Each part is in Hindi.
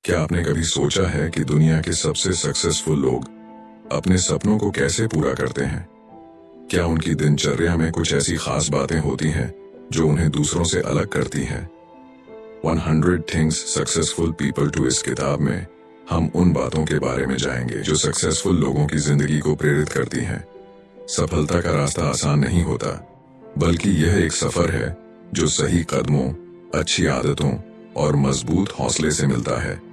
क्या आपने कभी सोचा है कि दुनिया के सबसे सक्सेसफुल लोग अपने सपनों को कैसे पूरा करते हैं? क्या उनकी दिनचर्या में कुछ ऐसी खास बातें होती हैं जो उन्हें दूसरों से अलग करती हैं? 100 थिंग्स सक्सेसफुल पीपल टू इस किताब में हम उन बातों के बारे में जाएंगे जो सक्सेसफुल लोगों की जिंदगी को प्रेरित करती हैं। सफलता का रास्ता आसान नहीं होता, बल्कि यह एक सफर है जो सही कदमों, अच्छी आदतों और मजबूत हौसले से मिलता है।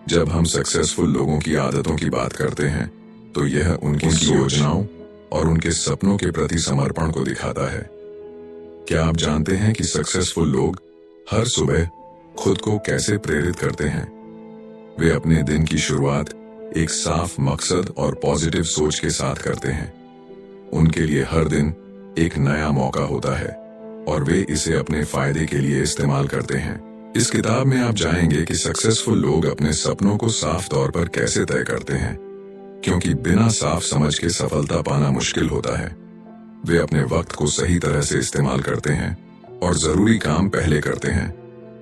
जब हम सक्सेसफुल लोगों की आदतों की बात करते हैं तो यह उनकी योजनाओं और उनके सपनों के प्रति समर्पण को दिखाता है। क्या आप जानते हैं कि सक्सेसफुल लोग हर सुबह खुद को कैसे प्रेरित करते हैं? वे अपने दिन की शुरुआत एक साफ मकसद और पॉजिटिव सोच के साथ करते हैं। उनके लिए हर दिन एक नया मौका होता है और वे इसे अपने फायदे के लिए इस्तेमाल करते हैं। इस किताब में आप जानेंगे कि सक्सेसफुल लोग अपने सपनों को साफ तौर पर कैसे तय करते हैं, क्योंकि बिना साफ समझ के सफलता पाना मुश्किल होता है। वे अपने वक्त को सही तरह से इस्तेमाल करते हैं और जरूरी काम पहले करते हैं,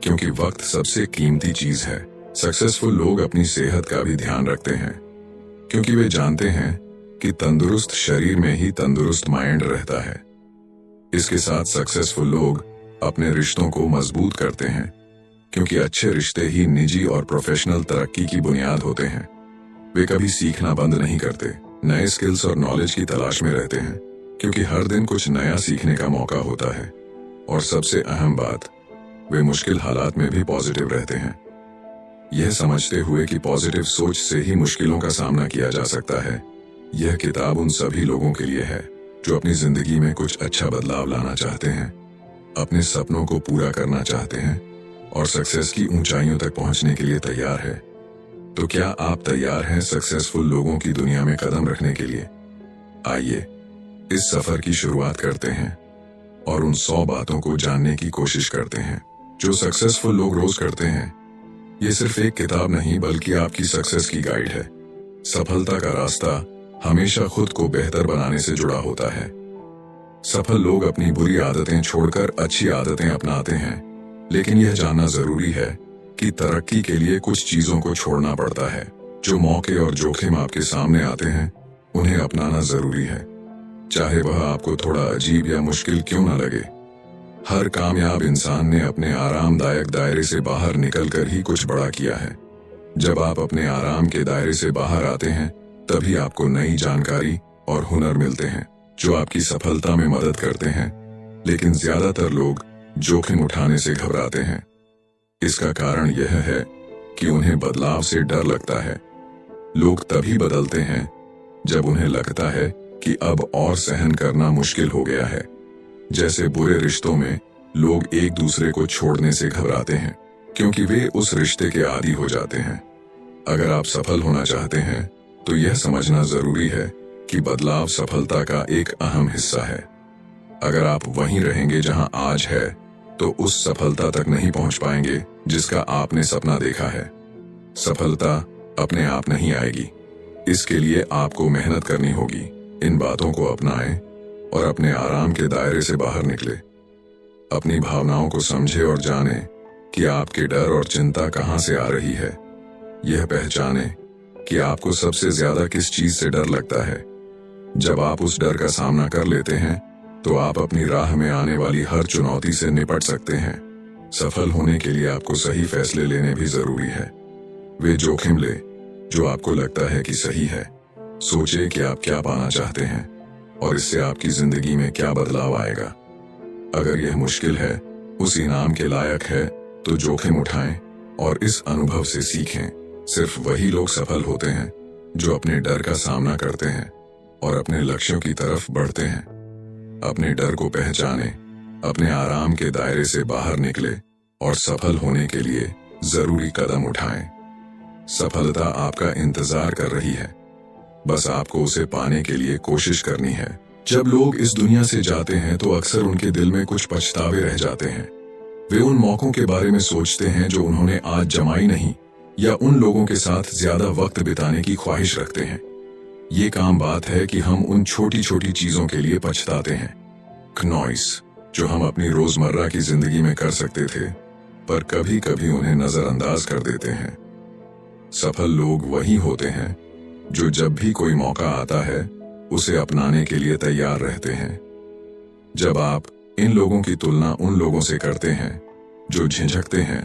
क्योंकि वक्त सबसे कीमती चीज है। सक्सेसफुल लोग अपनी सेहत का भी ध्यान रखते हैं, क्योंकि वे जानते हैं कि तंदुरुस्त शरीर में ही तंदुरुस्त माइंड रहता है। इसके साथ सक्सेसफुल लोग अपने रिश्तों को मजबूत करते हैं, क्योंकि अच्छे रिश्ते ही निजी और प्रोफेशनल तरक्की की बुनियाद होते हैं। वे कभी सीखना बंद नहीं करते, नए स्किल्स और नॉलेज की तलाश में रहते हैं, क्योंकि हर दिन कुछ नया सीखने का मौका होता है। और सबसे अहम बात, वे मुश्किल हालात में भी पॉजिटिव रहते हैं, यह समझते हुए कि पॉजिटिव सोच से ही मुश्किलों का सामना किया जा सकता है। यह किताब उन सभी लोगों के लिए है जो अपनी जिंदगी में कुछ अच्छा बदलाव लाना चाहते हैं, अपने सपनों को पूरा करना चाहते हैं और सक्सेस की ऊंचाइयों तक पहुंचने के लिए तैयार है। तो क्या आप तैयार हैं सक्सेसफुल लोगों की दुनिया में कदम रखने के लिए? आइए इस सफर की शुरुआत करते हैं और उन 100 बातों को जानने की कोशिश करते हैं जो सक्सेसफुल लोग रोज करते हैं। ये सिर्फ एक किताब नहीं, बल्कि आपकी सक्सेस की गाइड है। सफलता का रास्ता हमेशा खुद को बेहतर बनाने से जुड़ा होता है। सफल लोग अपनी बुरी आदतें छोड़कर अच्छी आदतें अपनाते हैं, लेकिन यह जानना जरूरी है कि तरक्की के लिए कुछ चीजों को छोड़ना पड़ता है। जो मौके और जोखिम आपके सामने आते हैं, उन्हें अपनाना जरूरी है, चाहे वह आपको थोड़ा अजीब या मुश्किल क्यों न लगे। हर कामयाब इंसान ने अपने आरामदायक दायरे से बाहर निकलकर ही कुछ बड़ा किया है। जब आप अपने आराम के दायरे से बाहर आते हैं, तभी आपको नई जानकारी और हुनर मिलते हैं जो आपकी सफलता में मदद करते हैं। लेकिन ज्यादातर लोग जोखिम उठाने से घबराते हैं। इसका कारण यह है कि उन्हें बदलाव से डर लगता है। लोग तभी बदलते हैं जब उन्हें लगता है कि अब और सहन करना मुश्किल हो गया है। जैसे बुरे रिश्तों में लोग एक दूसरे को छोड़ने से घबराते हैं, क्योंकि वे उस रिश्ते के आदी हो जाते हैं। अगर आप सफल होना चाहते हैं तो यह समझना जरूरी है कि बदलाव सफलता का एक अहम हिस्सा है। अगर आप वहीं रहेंगे जहां आज है, तो उस सफलता तक नहीं पहुंच पाएंगे जिसका आपने सपना देखा है। सफलता अपने आप नहीं आएगी, इसके लिए आपको मेहनत करनी होगी। इन बातों को अपनाएं और अपने आराम के दायरे से बाहर निकले। अपनी भावनाओं को समझे और जाने कि आपके डर और चिंता कहां से आ रही है। यह पहचाने कि आपको सबसे ज्यादा किस चीज से डर लगता है। जब आप उस डर का सामना कर लेते हैं, तो आप अपनी राह में आने वाली हर चुनौती से निपट सकते हैं। सफल होने के लिए आपको सही फैसले लेने भी जरूरी है। वे जोखिम ले जो आपको लगता है कि सही है। सोचिए कि आप क्या पाना चाहते हैं और इससे आपकी जिंदगी में क्या बदलाव आएगा। अगर यह मुश्किल है, उस इनाम के लायक है, तो जोखिम उठाएं और इस अनुभव से सीखें। सिर्फ वही लोग सफल होते हैं जो अपने डर का सामना करते हैं और अपने लक्ष्यों की तरफ बढ़ते हैं। अपने डर को पहचाने, अपने आराम के दायरे से बाहर निकले और सफल होने के लिए जरूरी कदम उठाएं। सफलता आपका इंतजार कर रही है, बस आपको उसे पाने के लिए कोशिश करनी है। जब लोग इस दुनिया से जाते हैं तो अक्सर उनके दिल में कुछ पछतावे रह जाते हैं। वे उन मौकों के बारे में सोचते हैं जो उन्होंने आज जमाई नहीं, या उन लोगों के साथ ज्यादा वक्त बिताने की ख्वाहिश रखते हैं। ये काम बात है कि हम उन छोटी छोटी चीजों के लिए पछताते हैं, नॉइस जो हम अपनी रोजमर्रा की जिंदगी में कर सकते थे, पर कभी कभी उन्हें नजरअंदाज कर देते हैं। सफल लोग वही होते हैं जो जब भी कोई मौका आता है उसे अपनाने के लिए तैयार रहते हैं। जब आप इन लोगों की तुलना उन लोगों से करते हैं जो झिझकते हैं,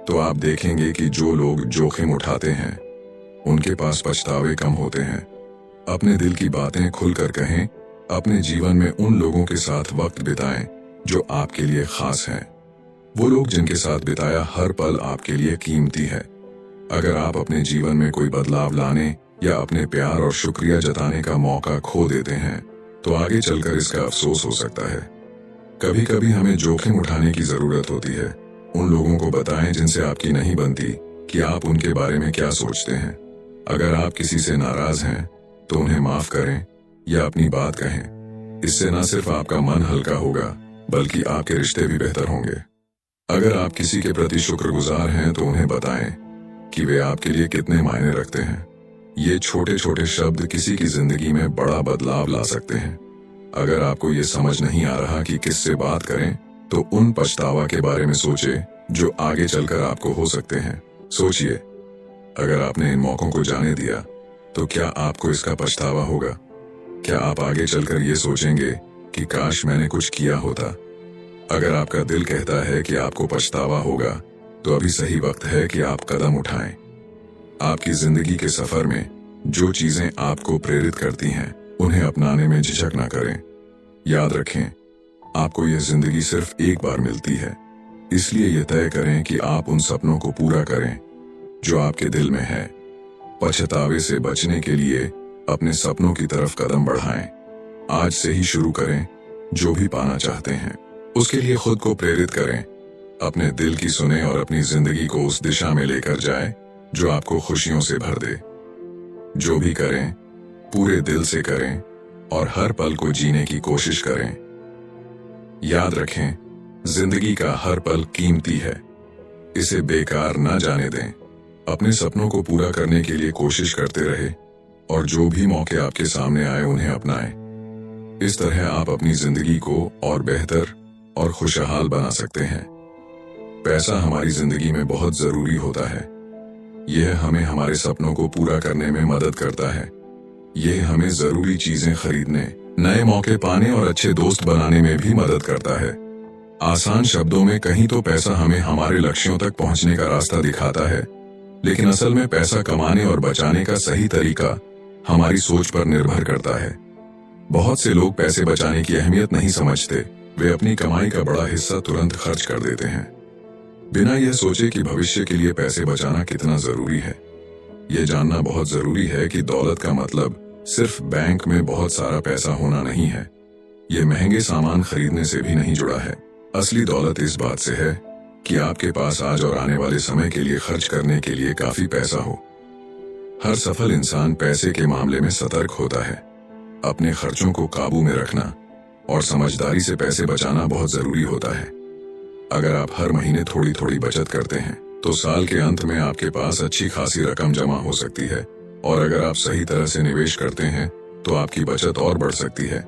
तो आप देखेंगे कि जो लोग जोखिम उठाते हैं उनके पास पछतावे कम होते हैं। अपने दिल की बातें खुलकर कहें, अपने जीवन में उन लोगों के साथ वक्त बिताएं जो आपके लिए खास हैं। वो लोग जिनके साथ बिताया हर पल आपके लिए कीमती है। अगर आप अपने जीवन में कोई बदलाव लाने या अपने प्यार और शुक्रिया जताने का मौका खो देते हैं, तो आगे चलकर इसका अफसोस हो सकता है। कभी कभी हमें जोखिम उठाने की जरूरत होती है। उन लोगों को बताएं जिनसे आपकी नहीं बनती कि आप उनके बारे में क्या सोचते हैं। अगर आप किसी से नाराज हैं तो उन्हें माफ करें या अपनी बात कहें। इससे न सिर्फ आपका मन हल्का होगा बल्कि आपके रिश्ते भी बेहतर होंगे। अगर आप किसी के प्रति शुक्रगुजार हैं तो उन्हें बताएं कि वे आपके लिए कितने मायने रखते हैं। ये छोटे छोटे शब्द किसी की जिंदगी में बड़ा बदलाव ला सकते हैं। अगर आपको ये समझ नहीं आ रहा कि किससे बात करें, तो उन पछतावा के बारे में सोचें जो आगे चलकर आपको हो सकते हैं। सोचिए, अगर आपने इन मौकों को जाने दिया तो क्या आपको इसका पछतावा होगा? क्या आप आगे चलकर ये सोचेंगे कि काश मैंने कुछ किया होता? अगर आपका दिल कहता है कि आपको पछतावा होगा, तो अभी सही वक्त है कि आप कदम उठाएं। आपकी जिंदगी के सफर में जो चीजें आपको प्रेरित करती हैं, उन्हें अपनाने में झिझक ना करें। याद रखें, आपको यह जिंदगी सिर्फ एक बार मिलती है, इसलिए यह तय करें कि आप उन सपनों को पूरा करें जो आपके दिल में है। पछतावे से बचने के लिए अपने सपनों की तरफ कदम बढ़ाएं। आज से ही शुरू करें। जो भी पाना चाहते हैं उसके लिए खुद को प्रेरित करें। अपने दिल की सुने और अपनी जिंदगी को उस दिशा में लेकर जाएं जो आपको खुशियों से भर दे। जो भी करें पूरे दिल से करें और हर पल को जीने की कोशिश करें। याद रखें, जिंदगी का हर पल कीमती है, इसे बेकार ना जाने दें। अपने सपनों को पूरा करने के लिए कोशिश करते रहे और जो भी मौके आपके सामने आए उन्हें अपनाएं। इस तरह आप अपनी जिंदगी को और बेहतर और खुशहाल बना सकते हैं। पैसा हमारी जिंदगी में बहुत जरूरी होता है। यह हमें हमारे सपनों को पूरा करने में मदद करता है। यह हमें जरूरी चीजें खरीदने, नए मौके पाने और अच्छे दोस्त बनाने में भी मदद करता है। आसान शब्दों में कहीं तो पैसा हमें हमारे लक्ष्यों तक पहुंचने का रास्ता दिखाता है, लेकिन असल में पैसा कमाने और बचाने का सही तरीका हमारी सोच पर निर्भर करता है। बहुत से लोग पैसे बचाने की अहमियत नहीं समझते। वे अपनी कमाई का बड़ा हिस्सा तुरंत खर्च कर देते हैं, बिना यह सोचे कि भविष्य के लिए पैसे बचाना कितना जरूरी है। यह जानना बहुत जरूरी है कि दौलत का मतलब सिर्फ बैंक में बहुत सारा पैसा होना नहीं है। यह महंगे सामान खरीदने से भी नहीं जुड़ा है। असली दौलत इस बात से है कि आपके पास आज और आने वाले समय के लिए खर्च करने के लिए काफी पैसा हो। हर सफल इंसान पैसे के मामले में सतर्क होता है। अपने खर्चों को काबू में रखना और समझदारी से पैसे बचाना बहुत जरूरी होता है। अगर आप हर महीने थोड़ी थोड़ी बचत करते हैं, तो साल के अंत में आपके पास अच्छी खासी रकम जमा हो सकती है। और अगर आप सही तरह से निवेश करते हैं, तो आपकी बचत और बढ़ सकती है।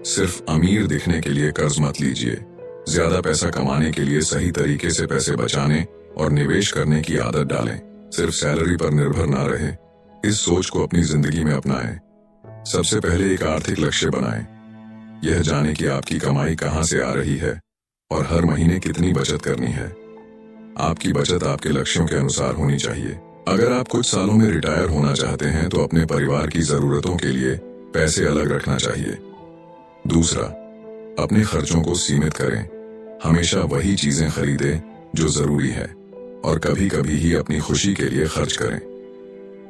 सिर्फ अमीर दिखने के लिए कर्ज मत लीजिए। ज्यादा पैसा कमाने के लिए सही तरीके से पैसे बचाने और निवेश करने की आदत डालें। सिर्फ सैलरी पर निर्भर ना रहे। इस सोच को अपनी जिंदगी में अपनाएं। सबसे पहले एक आर्थिक लक्ष्य बनाएं। यह जाने कि आपकी कमाई कहां से आ रही है और हर महीने कितनी बचत करनी है। आपकी बचत आपके लक्ष्यों के अनुसार होनी चाहिए। अगर आप कुछ सालों में रिटायर होना चाहते हैं, तो अपने परिवार की जरूरतों के लिए पैसे अलग रखना चाहिए। दूसरा, अपने खर्चों को सीमित करें। हमेशा वही चीजें खरीदें जो जरूरी है और कभी कभी ही अपनी खुशी के लिए खर्च करें।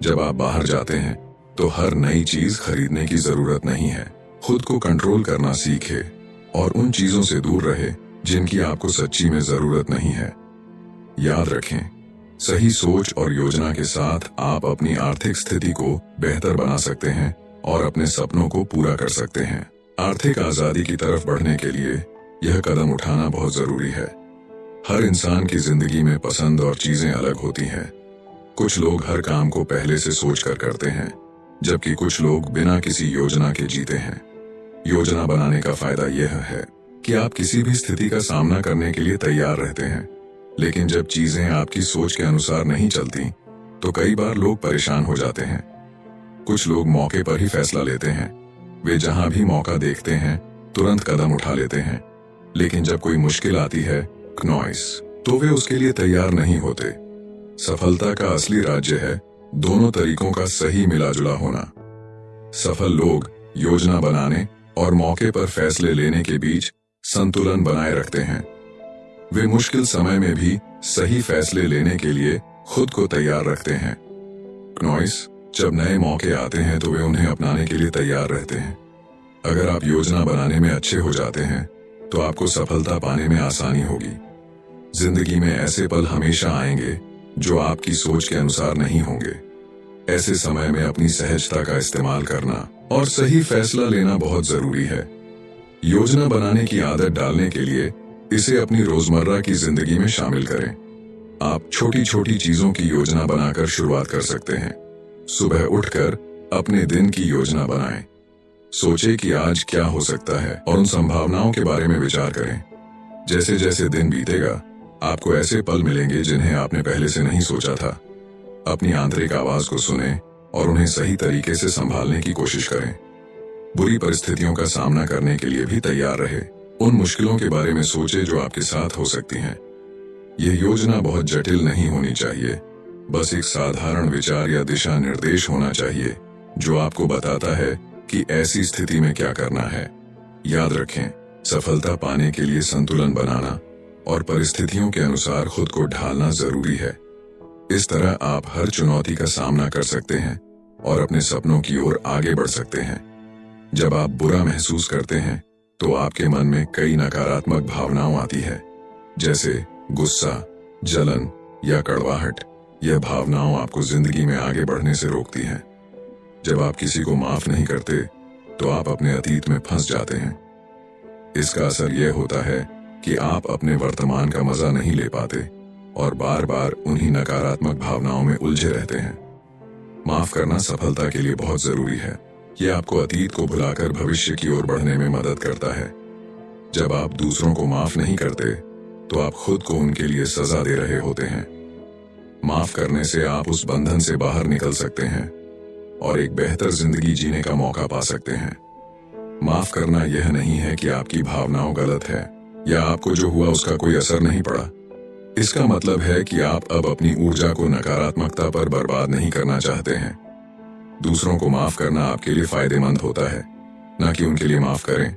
जब आप बाहर जाते हैं, तो हर नई चीज खरीदने की जरूरत नहीं है। खुद को कंट्रोल करना सीखें और उन चीजों से दूर रहे जिनकी आपको सच्ची में जरूरत नहीं है। याद रखें, सही सोच और योजना के साथ आप अपनी आर्थिक स्थिति को बेहतर बना सकते हैं और अपने सपनों को पूरा कर सकते हैं। आर्थिक आजादी की तरफ बढ़ने के लिए यह कदम उठाना बहुत जरूरी है। हर इंसान की जिंदगी में पसंद और चीजें अलग होती हैं। कुछ लोग हर काम को पहले से सोचकर करते हैं, जबकि कुछ लोग बिना किसी योजना के जीते हैं। योजना बनाने का फायदा यह है कि आप किसी भी स्थिति का सामना करने के लिए तैयार रहते हैं। लेकिन जब चीजें आपकी सोच के अनुसार नहीं चलती, तो कई बार लोग परेशान हो जाते हैं। कुछ लोग मौके पर ही फैसला लेते हैं। वे जहां भी मौका देखते हैं तुरंत कदम उठा लेते हैं, लेकिन जब कोई मुश्किल आती है नॉइस, तो वे उसके लिए तैयार नहीं होते। सफलता का असली राज्य है दोनों तरीकों का सही मिलाजुला होना। सफल लोग योजना बनाने और मौके पर फैसले लेने के बीच संतुलन बनाए रखते हैं। वे मुश्किल समय में भी सही फैसले लेने के लिए खुद को तैयार रखते हैं। नॉइस, जब नए मौके आते हैं तो वे उन्हें अपनाने के लिए तैयार रहते हैं। अगर आप योजना बनाने में अच्छे हो जाते हैं तो आपको सफलता पाने में आसानी होगी। जिंदगी में ऐसे पल हमेशा आएंगे जो आपकी सोच के अनुसार नहीं होंगे। ऐसे समय में अपनी सहजता का इस्तेमाल करना और सही फैसला लेना बहुत जरूरी है। योजना बनाने की आदत डालने के लिए इसे अपनी रोजमर्रा की जिंदगी में शामिल करें। आप छोटी छोटी चीजों की योजना बनाकर शुरुआत कर सकते हैं। सुबह उठकर अपने दिन की योजना बनाएं। सोचें कि आज क्या हो सकता है और उन संभावनाओं के बारे में विचार करें। जैसे जैसे दिन बीतेगा आपको ऐसे पल मिलेंगे जिन्हें आपने पहले से नहीं सोचा था। अपनी आंतरिक आवाज को सुनें और उन्हें सही तरीके से संभालने की कोशिश करें। बुरी परिस्थितियों का सामना करने के लिए भी तैयार रहे। उन मुश्किलों के बारे में सोचे जो आपके साथ हो सकती हैं। यह योजना बहुत जटिल नहीं होनी चाहिए, बस एक साधारण विचार या दिशा निर्देश होना चाहिए जो आपको बताता है कि ऐसी स्थिति में क्या करना है। याद रखें, सफलता पाने के लिए संतुलन बनाना और परिस्थितियों के अनुसार खुद को ढालना जरूरी है। इस तरह आप हर चुनौती का सामना कर सकते हैं और अपने सपनों की ओर आगे बढ़ सकते हैं। जब आप बुरा महसूस करते हैं तो आपके मन में कई नकारात्मक भावनाएं आती है, जैसे गुस्सा, जलन या कड़वाहट। यह भावनाएं आपको जिंदगी में आगे बढ़ने से रोकती हैं। जब आप किसी को माफ नहीं करते तो आप अपने अतीत में फंस जाते हैं। इसका असर यह होता है कि आप अपने वर्तमान का मजा नहीं ले पाते और बार बार उन्हीं नकारात्मक भावनाओं में उलझे रहते हैं। माफ करना सफलता के लिए बहुत जरूरी है। यह आपको अतीत को भुलाकर भविष्य की ओर बढ़ने में मदद करता है। जब आप दूसरों को माफ नहीं करते तो आप खुद को उनके लिए सजा दे रहे होते हैं। माफ करने से आप उस बंधन से बाहर निकल सकते हैं और एक बेहतर जिंदगी जीने का मौका पा सकते हैं। माफ करना यह नहीं है कि आपकी भावनाओं गलत है या आपको जो हुआ उसका कोई असर नहीं पड़ा। इसका मतलब है कि आप अब अपनी ऊर्जा को नकारात्मकता पर बर्बाद नहीं करना चाहते हैं। दूसरों को माफ करना आपके लिए फायदेमंद होता है, न कि उनके लिए माफ करें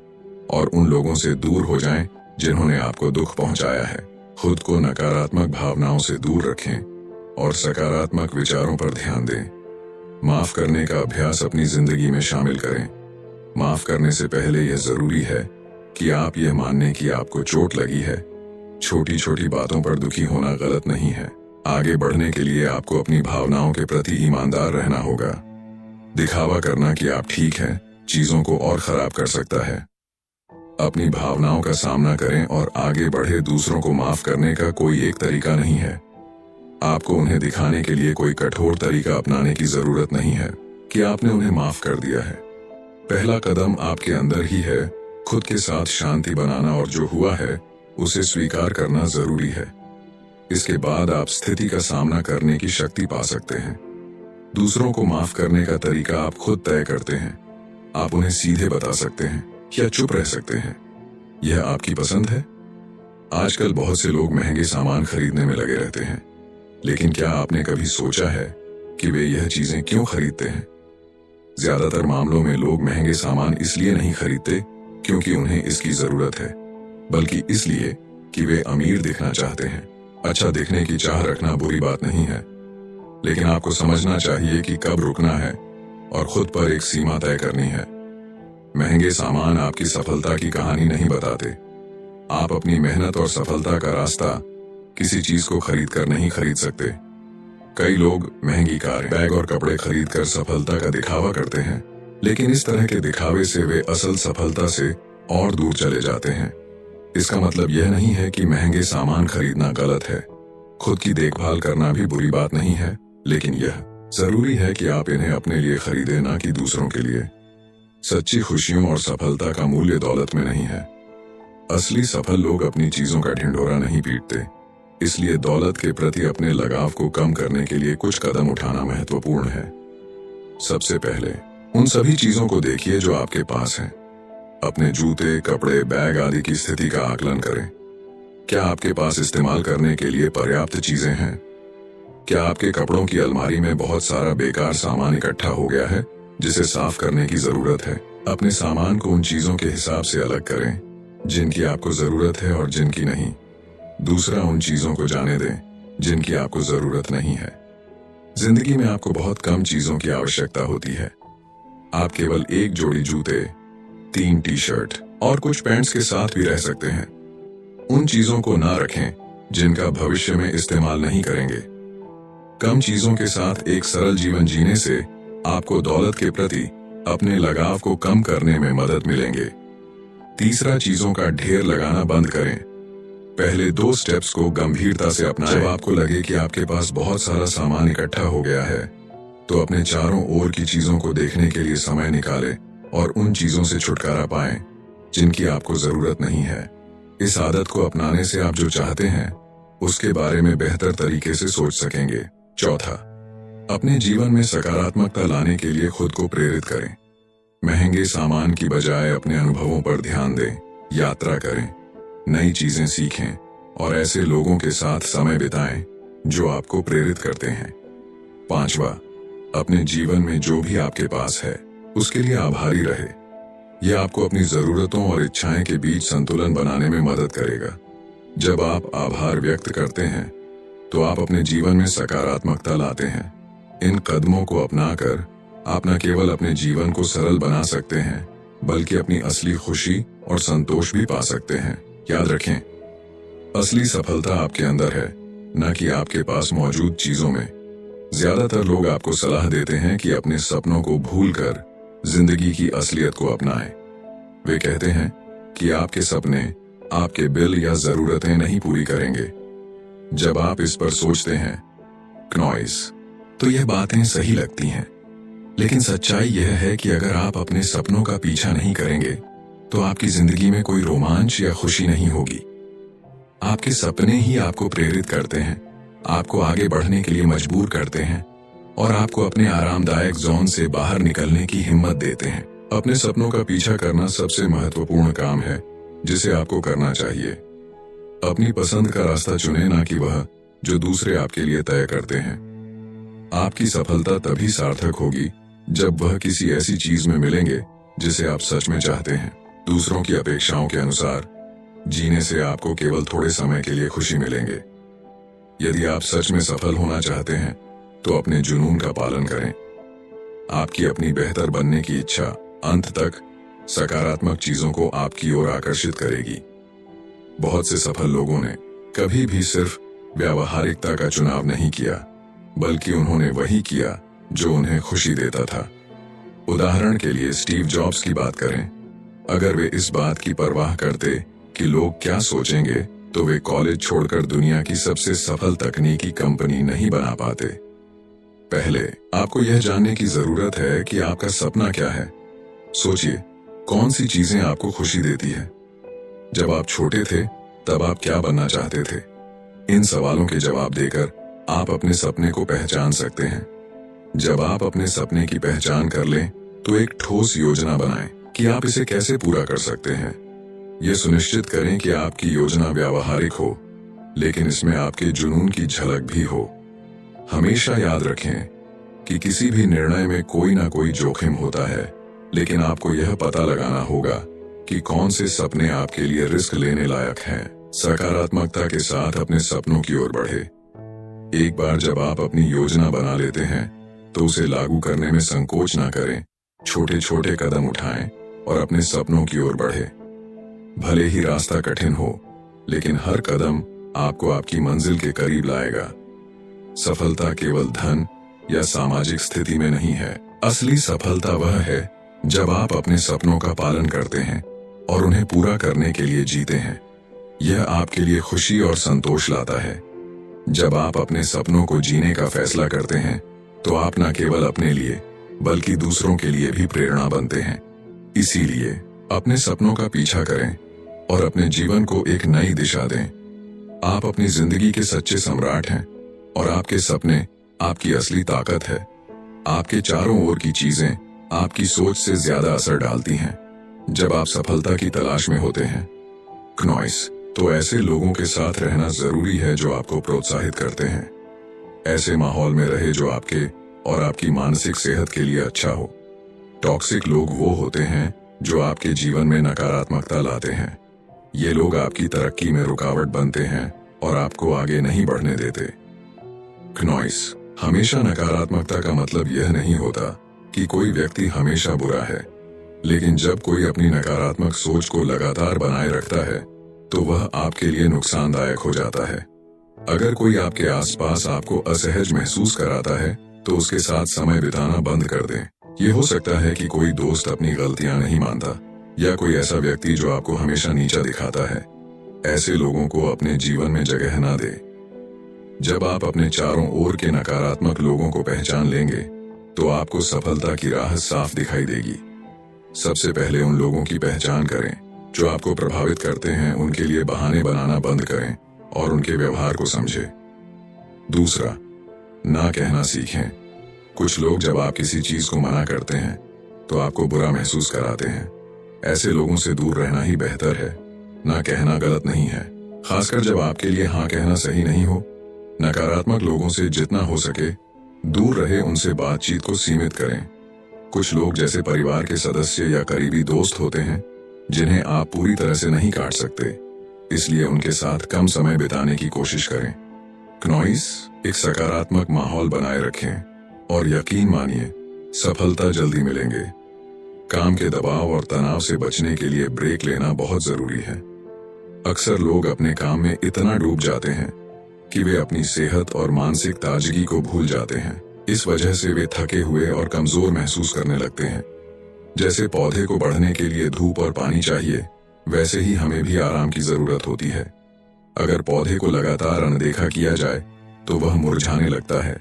और उन लोगों से दूर हो जाएं जिन्होंने आपको दुख पहुंचाया है। खुद को नकारात्मक भावनाओं से दूर रखें और सकारात्मक विचारों पर ध्यान दें। माफ करने का अभ्यास अपनी जिंदगी में शामिल करें। माफ करने से पहले यह जरूरी है कि आप यह मानें कि आपको चोट लगी है। छोटी छोटी बातों पर दुखी होना गलत नहीं है। आगे बढ़ने के लिए आपको अपनी भावनाओं के प्रति ईमानदार रहना होगा। दिखावा करना कि आप ठीक हैं चीजों को और खराब कर सकता है। अपनी भावनाओं का सामना करें और आगे बढ़े। दूसरों को माफ करने का कोई एक तरीका नहीं है। आपको उन्हें दिखाने के लिए कोई कठोर तरीका अपनाने की जरूरत नहीं है कि आपने उन्हें माफ कर दिया है। पहला कदम आपके अंदर ही है। खुद के साथ शांति बनाना और जो हुआ है उसे स्वीकार करना जरूरी है। इसके बाद आप स्थिति का सामना करने की शक्ति पा सकते हैं। दूसरों को माफ करने का तरीका आप खुद तय करते हैं। आप उन्हें सीधे बता सकते हैं या चुप रह सकते हैं। यह आपकी पसंद है। आजकल बहुत से लोग महंगे सामान खरीदने में लगे रहते हैं, लेकिन क्या आपने कभी सोचा है कि वे यह चीजें क्यों खरीदते हैं? ज्यादातर मामलों में लोग महंगे सामान इसलिए नहीं खरीदते क्योंकि उन्हें इसकी जरूरत है, बल्कि इसलिए कि वे अमीर दिखना चाहते हैं। अच्छा दिखने की चाह रखना बुरी बात नहीं है, लेकिन आपको समझना चाहिए कि कब रुकना है और खुद पर एक सीमा तय करनी है। महंगे सामान आपकी सफलता की कहानी नहीं बताते। आप अपनी मेहनत और सफलता का रास्ता किसी चीज को खरीद कर नहीं खरीद सकते। कई लोग महंगी कारें, बैग और कपड़े खरीद कर सफलता का दिखावा करते हैं, लेकिन इस तरह के दिखावे से वे असल सफलता से और दूर चले जाते हैं। इसका मतलब यह नहीं है कि महंगे सामान खरीदना गलत है। खुद की देखभाल करना भी बुरी बात नहीं है, लेकिन यह जरूरी है कि आप इन्हें अपने लिए खरीदें, ना कि दूसरों के लिए। सच्ची खुशियों और सफलता का मूल्य दौलत में नहीं है। असली सफल लोग अपनी चीजों का ढिंढोरा नहीं पीटते, इसलिए दौलत के प्रति अपने लगाव को कम करने के लिए कुछ कदम उठाना महत्वपूर्ण है। सबसे पहले उन सभी चीजों को देखिए जो आपके पास हैं। अपने जूते, कपड़े, बैग आदि की स्थिति का आकलन करें। क्या आपके पास इस्तेमाल करने के लिए पर्याप्त चीजें हैं? क्या आपके कपड़ों की अलमारी में बहुत सारा बेकार सामान इकट्ठा हो गया है जिसे साफ करने की जरूरत है? अपने सामान को उन चीजों के हिसाब से अलग करें जिनकी आपको जरूरत है और जिनकी नहीं। दूसरा, उन चीजों को जाने दें जिनकी आपको जरूरत नहीं है। जिंदगी में आपको बहुत कम चीजों की आवश्यकता होती है। आप केवल एक जोड़ी जूते, 3 टी-शर्ट और कुछ पैंट्स के साथ भी रह सकते हैं। उन चीजों को ना रखें जिनका भविष्य में इस्तेमाल नहीं करेंगे। कम चीजों के साथ एक सरल जीवन जीने से आपको दौलत के प्रति अपने लगाव को कम करने में मदद मिलेंगे। तीसरा, चीजों का ढेर लगाना बंद करें। पहले 2 स्टेप्स को गंभीरता से अपनाएं। जब आपको लगे कि आपके पास बहुत सारा सामान इकट्ठा हो गया है, तो अपने चारों ओर की चीजों को देखने के लिए समय निकालें और उन चीजों से छुटकारा पाएं जिनकी आपको जरूरत नहीं है। इस आदत को अपनाने से आप जो चाहते हैं उसके बारे में बेहतर तरीके से सोच सकेंगे। चौथा, अपने जीवन में सकारात्मकता लाने के लिए खुद को प्रेरित करें। महंगे सामान की बजाय अपने अनुभवों पर ध्यान दें, यात्रा करें, नई चीजें सीखें और ऐसे लोगों के साथ समय बिताएं जो आपको प्रेरित करते हैं। पांचवा, अपने जीवन में जो भी आपके पास है उसके लिए आभारी रहे। यह आपको अपनी जरूरतों और इच्छाएं के बीच संतुलन बनाने में मदद करेगा। जब आप आभार व्यक्त करते हैं तो आप अपने जीवन में सकारात्मकता लाते हैं। इन कदमों को अपनाकर आप न केवल अपने जीवन को सरल बना सकते हैं बल्कि अपनी असली खुशी और संतोष भी पा सकते हैं। याद रखें, असली सफलता आपके अंदर है, न कि आपके पास मौजूद चीजों में। ज्यादातर लोग आपको सलाह देते हैं कि अपने सपनों को भूलकर जिंदगी की असलियत को अपनाएं। वे कहते हैं कि आपके सपने आपके बिल या जरूरतें नहीं पूरी करेंगे। जब आप इस पर सोचते हैं नॉइस, तो यह बातें सही लगती हैं, लेकिन सच्चाई यह है कि अगर आप अपने सपनों का पीछा नहीं करेंगे तो आपकी जिंदगी में कोई रोमांच या खुशी नहीं होगी। आपके सपने ही आपको प्रेरित करते हैं, आपको आगे बढ़ने के लिए मजबूर करते हैं और आपको अपने आरामदायक जोन से बाहर निकलने की हिम्मत देते हैं। अपने सपनों का पीछा करना सबसे महत्वपूर्ण काम है जिसे आपको करना चाहिए। अपनी पसंद का रास्ता चुनें, ना कि वह जो दूसरे आपके लिए तय करते हैं। आपकी सफलता तभी सार्थक होगी जब वह किसी ऐसी चीज में मिलेंगे जिसे आप सच में चाहते हैं। दूसरों की अपेक्षाओं के अनुसार जीने से आपको केवल थोड़े समय के लिए खुशी मिलेंगे। यदि आप सच में सफल होना चाहते हैं तो अपने जुनून का पालन करें। आपकी अपनी बेहतर बनने की इच्छा अंत तक सकारात्मक चीजों को आपकी ओर आकर्षित करेगी। बहुत से सफल लोगों ने कभी भी सिर्फ व्यावहारिकता का चुनाव नहीं किया, बल्कि उन्होंने वही किया जो उन्हें खुशी देता था। उदाहरण के लिए स्टीव जॉब्स की बात करें। अगर वे इस बात की परवाह करते कि लोग क्या सोचेंगे, तो वे कॉलेज छोड़कर दुनिया की सबसे सफल तकनीकी कंपनी नहीं बना पाते। पहले आपको यह जानने की जरूरत है कि आपका सपना क्या है। सोचिए, कौन सी चीजें आपको खुशी देती है। जब आप छोटे थे तब आप क्या बनना चाहते थे? इन सवालों के जवाब देकर आप अपने सपने को पहचान सकते हैं। जब आप अपने सपने की पहचान कर लें तो एक ठोस योजना बनाएं कि आप इसे कैसे पूरा कर सकते हैं। यह सुनिश्चित करें कि आपकी योजना व्यावहारिक हो, लेकिन इसमें आपके जुनून की झलक भी हो। हमेशा याद रखें कि किसी भी निर्णय में कोई ना कोई जोखिम होता है, लेकिन आपको यह पता लगाना होगा कि कौन से सपने आपके लिए रिस्क लेने लायक हैं। सकारात्मकता के साथ अपने सपनों की ओर बढ़े। एक बार जब आप अपनी योजना बना लेते हैं तो उसे लागू करने में संकोच ना करें। छोटे छोटे कदम उठाएं और अपने सपनों की ओर बढ़े। भले ही रास्ता कठिन हो, लेकिन हर कदम आपको आपकी मंजिल के करीब लाएगा। सफलता केवल धन या सामाजिक स्थिति में नहीं है। असली सफलता वह है जब आप अपने सपनों का पालन करते हैं और उन्हें पूरा करने के लिए जीते हैं। यह आपके लिए खुशी और संतोष लाता है। जब आप अपने सपनों को जीने का फैसला करते हैं तो आप न केवल अपने लिए बल्कि दूसरों के लिए भी प्रेरणा बनते हैं। इसीलिए अपने सपनों का पीछा करें और अपने जीवन को एक नई दिशा दें। आप अपनी जिंदगी के सच्चे सम्राट हैं और आपके सपने आपकी असली ताकत है। आपके चारों ओर की चीजें आपकी सोच से ज्यादा असर डालती हैं। जब आप सफलता की तलाश में होते हैं क्नॉइस, तो ऐसे लोगों के साथ रहना जरूरी है जो आपको प्रोत्साहित करते हैं। ऐसे माहौल में रहे जो आपके और आपकी मानसिक सेहत के लिए अच्छा हो। टॉक्सिक लोग वो होते हैं जो आपके जीवन में नकारात्मकता लाते हैं। ये लोग आपकी तरक्की में रुकावट बनते हैं और आपको आगे नहीं बढ़ने देते। क्नॉइस, हमेशा नकारात्मकता का मतलब यह नहीं होता कि कोई व्यक्ति हमेशा बुरा है, लेकिन जब कोई अपनी नकारात्मक सोच को लगातार बनाए रखता है तो वह आपके लिए नुकसानदायक हो जाता है। अगर कोई आपके आसपास आपको असहज महसूस कराता है तो उसके साथ समय बिताना बंद कर दें। ये हो सकता है कि कोई दोस्त अपनी गलतियां नहीं मानता या कोई ऐसा व्यक्ति जो आपको हमेशा नीचा दिखाता है। ऐसे लोगों को अपने जीवन में जगह ना दे। जब आप अपने चारों ओर के नकारात्मक लोगों को पहचान लेंगे तो आपको सफलता की राह साफ दिखाई देगी। सबसे पहले उन लोगों की पहचान करें जो आपको प्रभावित करते हैं। उनके लिए बहाने बनाना बंद करें और उनके व्यवहार को समझें। दूसरा, ना कहना सीखें। कुछ लोग जब आप किसी चीज को मना करते हैं तो आपको बुरा महसूस कराते हैं। ऐसे लोगों से दूर रहना ही बेहतर है। ना कहना गलत नहीं है, खासकर जब आपके लिए हाँ कहना सही नहीं हो। नकारात्मक लोगों से जितना हो सके दूर रहे, उनसे बातचीत को सीमित करें। कुछ लोग जैसे परिवार के सदस्य या करीबी दोस्त होते हैं जिन्हें आप पूरी तरह से नहीं काट सकते, इसलिए उनके साथ कम समय बिताने की कोशिश करें। क्नॉइस, एक सकारात्मक माहौल बनाए रखें और यकीन मानिए सफलता जल्दी मिलेंगे। काम के दबाव और तनाव से बचने के लिए ब्रेक लेना बहुत जरूरी है। अक्सर लोग अपने काम में इतना डूब जाते हैं कि वे अपनी सेहत और मानसिक ताजगी को भूल जाते हैं। इस वजह से वे थके हुए और कमजोर महसूस करने लगते हैं। जैसे पौधे को बढ़ने के लिए धूप और पानी चाहिए, वैसे ही हमें भी आराम की जरूरत होती है। अगर पौधे को लगातार अनदेखा किया जाए तो वह मुरझाने लगता है।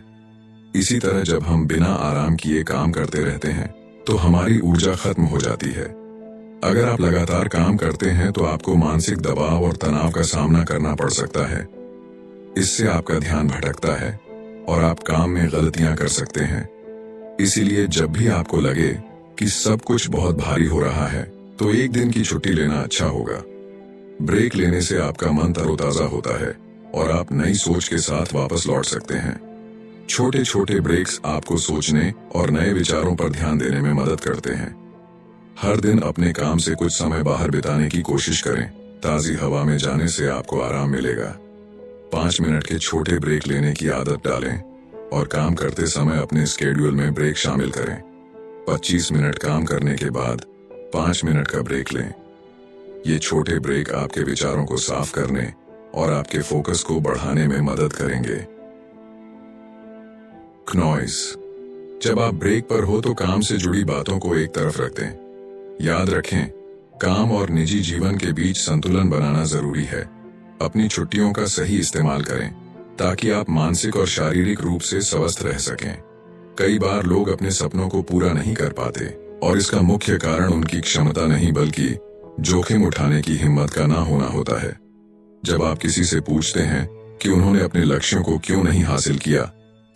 इसी तरह जब हम बिना आराम किए काम करते रहते हैं तो हमारी ऊर्जा खत्म हो जाती है। अगर आप लगातार काम करते हैं तो आपको मानसिक दबाव और तनाव का सामना करना पड़ सकता है। इससे आपका ध्यान भटकता है और आप काम में गलतियां कर सकते हैं। इसीलिए जब भी आपको लगे कि सब कुछ बहुत भारी हो रहा है तो एक दिन की छुट्टी लेना अच्छा होगा। ब्रेक लेने से आपका मन तरोताजा होता है और आप नई सोच के साथ वापस लौट सकते हैं। छोटे छोटे ब्रेक्स आपको सोचने और नए विचारों पर ध्यान देने में मदद करते हैं। हर दिन अपने काम से कुछ समय बाहर बिताने की कोशिश करें। ताजी हवा में जाने से आपको आराम मिलेगा। 5 मिनट के छोटे ब्रेक लेने की आदत डालें और काम करते समय अपने स्केड्यूल में ब्रेक शामिल करें। 25 मिनट काम करने के बाद 5 मिनट का ब्रेक लें। ये छोटे ब्रेक आपके विचारों को साफ करने और आपके फोकस को बढ़ाने में मदद करेंगे। क्नॉइस, जब आप ब्रेक पर हो तो काम से जुड़ी बातों को एक तरफ रख दें। याद रखें, काम और निजी जीवन के बीच संतुलन बनाना जरूरी है। अपनी छुट्टियों का सही इस्तेमाल करें ताकि आप मानसिक और शारीरिक रूप से स्वस्थ रह सकें। कई बार लोग अपने सपनों को पूरा नहीं कर पाते और इसका मुख्य कारण उनकी क्षमता नहीं बल्कि जोखिम उठाने की हिम्मत का ना होना होता है। जब आप किसी से पूछते हैं कि उन्होंने अपने लक्ष्यों को क्यों नहीं हासिल किया,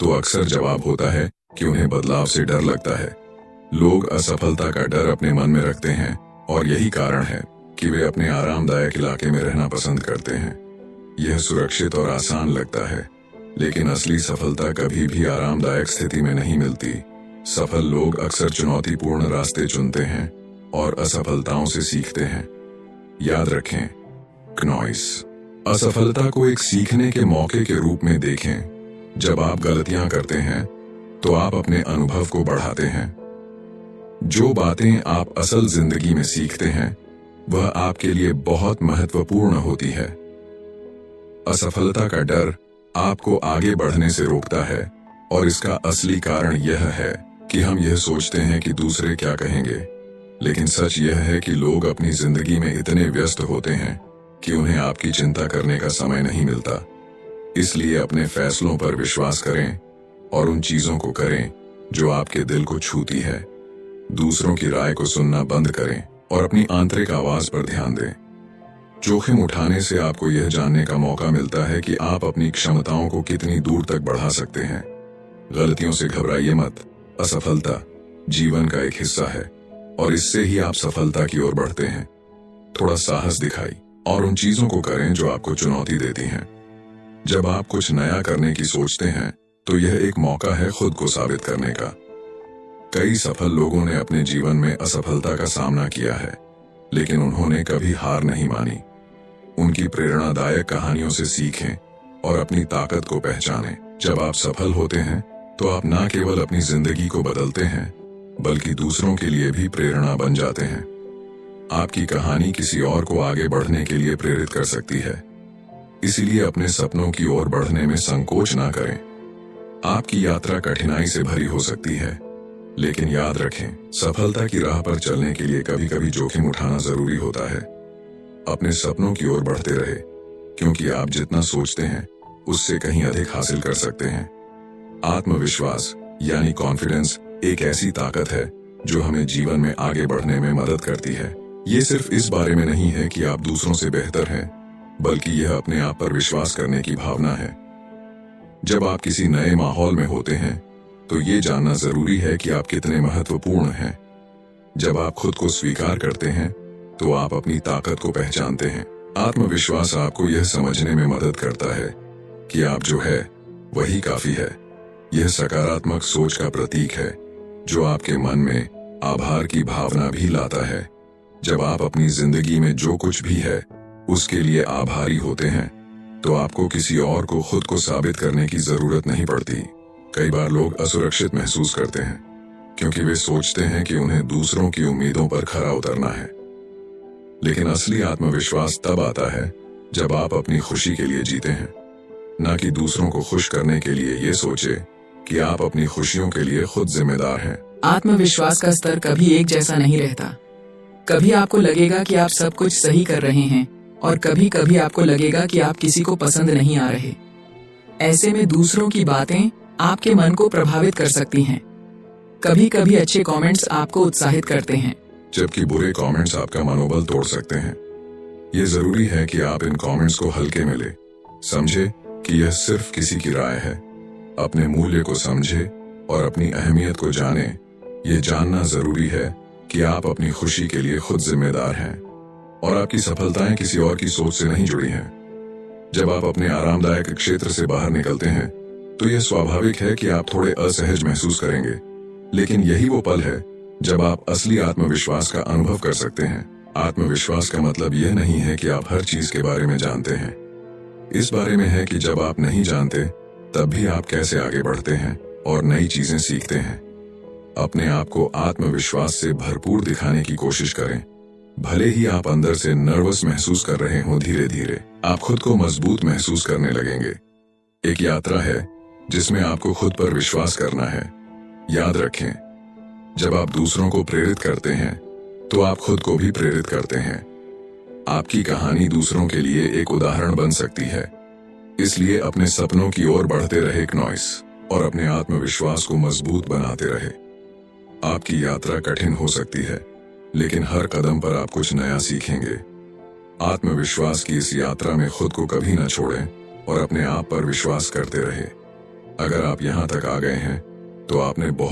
तो अक्सर जवाब होता है कि उन्हें बदलाव से डर लगता है। लोग असफलता का डर अपने मन में रखते हैं और यही कारण है कि वे अपने आरामदायक इलाके में रहना पसंद करते हैं। यह सुरक्षित और आसान लगता है, लेकिन असली सफलता कभी भी आरामदायक स्थिति में नहीं मिलती। सफल लोग अक्सर चुनौतीपूर्ण रास्ते चुनते हैं और असफलताओं से सीखते हैं। याद रखें, क्नॉइस, असफलता को एक सीखने के मौके के रूप में देखें। जब आप गलतियां करते हैं तो आप अपने अनुभव को बढ़ाते हैं। जो बातें आप असल जिंदगी में सीखते हैं वह आपके लिए बहुत महत्वपूर्ण होती है। असफलता का डर आपको आगे बढ़ने से रोकता है और इसका असली कारण यह है कि हम यह सोचते हैं कि दूसरे क्या कहेंगे। लेकिन सच यह है कि लोग अपनी जिंदगी में इतने व्यस्त होते हैं कि उन्हें आपकी चिंता करने का समय नहीं मिलता। इसलिए अपने फैसलों पर विश्वास करें और उन चीजों को करें जो आपके दिल को छूती है। दूसरों की राय को सुनना बंद करें और अपनी आंतरिक आवाज पर ध्यान दें। जोखिम उठाने से आपको यह जानने का मौका मिलता है कि आप अपनी क्षमताओं को कितनी दूर तक बढ़ा सकते हैं। गलतियों से घबराइए मत। असफलता जीवन का एक हिस्सा है और इससे ही आप सफलता की ओर बढ़ते हैं। थोड़ा साहस दिखाई और उन चीजों को करें जो आपको चुनौती देती हैं। जब आप कुछ नया करने की सोचते हैं तो यह एक मौका है खुद को साबित करने का। कई सफल लोगों ने अपने जीवन में असफलता का सामना किया है, लेकिन उन्होंने कभी हार नहीं मानी। उनकी प्रेरणादायक कहानियों से सीखें और अपनी ताकत को पहचानें। जब आप सफल होते हैं तो आप न केवल अपनी जिंदगी को बदलते हैं, बल्कि दूसरों के लिए भी प्रेरणा बन जाते हैं। आपकी कहानी किसी और को आगे बढ़ने के लिए प्रेरित कर सकती है। इसीलिए अपने सपनों की ओर बढ़ने में संकोच ना करें। आपकी यात्रा कठिनाई से भरी हो सकती है, लेकिन याद रखें, सफलता की राह पर चलने के लिए कभी कभी जोखिम उठाना जरूरी होता है। अपने सपनों की ओर बढ़ते रहे, क्योंकि आप जितना सोचते हैं उससे कहीं अधिक हासिल कर सकते हैं। आत्मविश्वास यानी कॉन्फिडेंस एक ऐसी ताकत है जो हमें जीवन में आगे बढ़ने में मदद करती है। ये सिर्फ इस बारे में नहीं है कि आप दूसरों से बेहतर हैं, बल्कि यह अपने आप पर विश्वास करने की भावना है। जब आप किसी नए माहौल में होते हैं तो ये जानना जरूरी है कि आप कितने महत्वपूर्ण हैं। जब आप खुद को स्वीकार करते हैं तो आप अपनी ताकत को पहचानते हैं। आत्मविश्वास आपको यह समझने में मदद करता है कि आप जो है वही काफी है। यह सकारात्मक सोच का प्रतीक है जो आपके मन में आभार की भावना भी लाता है। जब आप अपनी जिंदगी में जो कुछ भी है उसके लिए आभारी होते हैं तो आपको किसी और को खुद को साबित करने की जरूरत नहीं पड़ती। कई बार लोग असुरक्षित महसूस करते हैं क्योंकि वे सोचते हैं कि उन्हें दूसरों की उम्मीदों पर खरा उतरना है। लेकिन असली आत्मविश्वास तब आता है जब आप अपनी खुशी के लिए जीते हैं, न कि दूसरों को खुश करने के लिए। ये सोचे कि आप अपनी खुशियों के लिए खुद जिम्मेदार हैं। आत्मविश्वास का स्तर कभी एक जैसा नहीं रहता। कभी आपको लगेगा कि आप सब कुछ सही कर रहे हैं और कभी कभी आपको लगेगा कि आप किसी को पसंद नहीं आ रहे। ऐसे में दूसरों की बातें आपके मन को प्रभावित कर सकती हैं। कभी कभी अच्छे कमेंट्स आपको उत्साहित करते हैं, जबकि बुरे कमेंट्स आपका मनोबल तोड़ सकते हैं। ये जरूरी है कि आप इन कमेंट्स को हल्के में ले। समझे कि यह सिर्फ किसी की राय है। अपने मूल्य को समझे और अपनी अहमियत को जाने। ये जानना जरूरी है कि आप अपनी खुशी के लिए खुद जिम्मेदार हैं और आपकी सफलताएं किसी और की सोच से नहीं जुड़ी हैं। जब आप अपने आरामदायक क्षेत्र से बाहर निकलते हैं तो यह स्वाभाविक है कि आप थोड़े असहज महसूस करेंगे, लेकिन यही वो पल है जब आप असली आत्मविश्वास का अनुभव कर सकते हैं। आत्मविश्वास का मतलब यह नहीं है कि आप हर चीज के बारे में जानते हैं। इस बारे में है कि जब आप नहीं जानते तब भी आप कैसे आगे बढ़ते हैं और नई चीजें सीखते हैं। अपने आप को आत्मविश्वास से भरपूर दिखाने की कोशिश करें। भले ही आप अंदर से नर्वस महसूस कर रहे हों, धीरे धीरे आप खुद को मजबूत महसूस करने लगेंगे। एक यात्रा है जिसमें आपको खुद पर विश्वास करना है। याद रखें, जब आप दूसरों को प्रेरित करते हैं तो आप खुद को भी प्रेरित करते हैं। आपकी कहानी दूसरों के लिए एक उदाहरण बन सकती है। इसलिए अपने सपनों की ओर बढ़ते रहे नॉइस और अपने आत्मविश्वास को मजबूत बनाते रहे। आपकी यात्रा कठिन हो सकती है, लेकिन हर कदम पर आप कुछ नया सीखेंगे। आत्मविश्वास की इस यात्रा में खुद को कभी न छोड़ें और अपने आप पर विश्वास करते रहे। अगर आप यहाँ तक आ गए हैं तो आपने बहुत